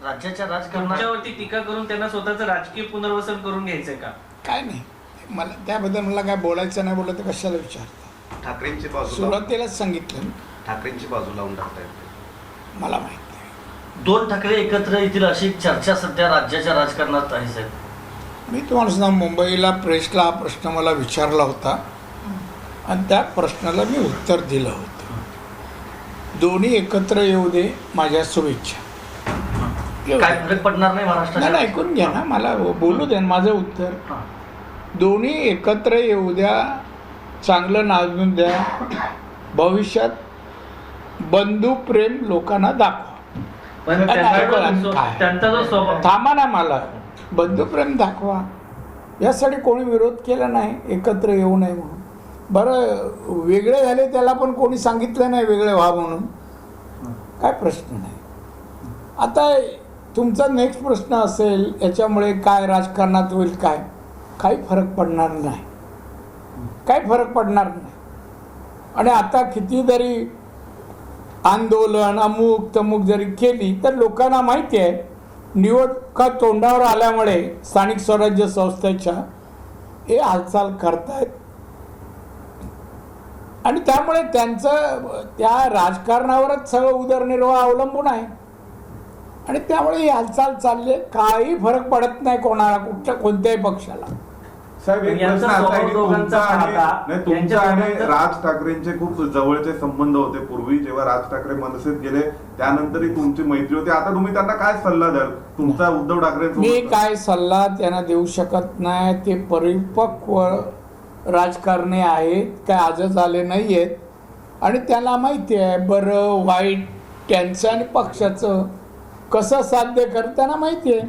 राज्याच्या राजकारणात तुमच्यावरती टीका करून त्यांना स्वतःचं राजकीय पुनर्वसन करून घ्यायचंय का? काय नाही, मला त्याबद्दल मला काय बोलायचं नाही, बोललं तर कशाला विचारता. ठाकरेंची बाजू सुरुवातीलाच सांगितलं ठाकरेंची बाजू लावून टाकतायत. मला माहित नाही. 2 ठाकरे एकत्र येतील अशी चर्चा सध्या राज्याच्या राजकारणात आहे साहेब. मी तुम्हाला सांगा, मुंबईला प्रेसला हा प्रश्न मला विचारला होता आणि त्या प्रश्नाला मी उत्तर दिलं होतं. दोन्ही एकत्र येऊ दे, माझ्या शुभेच्छा. येऊ काय दे. फरक पडणार नाही नाही महाराष्ट्रात? ऐकून घ्या ना, मला बोलू दे ना, माझं उत्तर. दोन्ही एकत्र येऊ द्या, चांगलं नांदून द्या, भविष्यात बंधुप्रेम लोकांना दाखवा. पण त्यांचा जो स्वभाव थांबा ना, मला बंधुप्रेम दाखवा यासाठी कोणी विरोध केला नाही एकत्र येऊ नये म्हणून. बरं, वेगळे झाले त्याला पण कोणी सांगितलं नाही वेगळे व्हा म्हणून, काय प्रश्न नाही. आता तुमचा नेक्स्ट प्रश्न असेल याच्यामुळे काय राजकारणात होईल, काय काही फरक पडणार नाही, काही फरक पडणार नाही. आणि आता किती जरी आंदोलन अमुक तमुक जरी केली तर लोकांना माहिती आहे निवडणुका तोंडावर आल्यामुळे स्थानिक स्वराज्य संस्थेच्या हे हालचाल करतायत आणि त्यामुळे त्यांचं त्या राजकारणावरच सगळं उदरनिर्वाह अवलंबून आहे आणि त्यामुळे ही हालचाल चालली. काही फरक पडत नाही कोणाला, कोणत्याही पक्षाला. साहेब, एक यांचा प्रश्न असा आहे की स्वभाव दोघांचा तुमचा आणि यांच्या राज ठाकरेंचे खूप जवळचे संबंध होते पूर्वी, जेव्हा राज ठाकरे मनसेत गेले त्यानंतरही तुमची मैत्री होती. आता तुम्ही त्यांना काय सल्ला द्याल तुमचा उद्धव मी ठाकरेंसोबत? काय सल्ला त्यांना देऊ शकत नाही. ते परिपक्व राजकारणी आहेत, काय आजच आले नाही आहेत आणि त्याला माहिती आहे बरं वाईट त्यांचं आणि पक्षाचं कसं साध्य करताना माहिती आहे.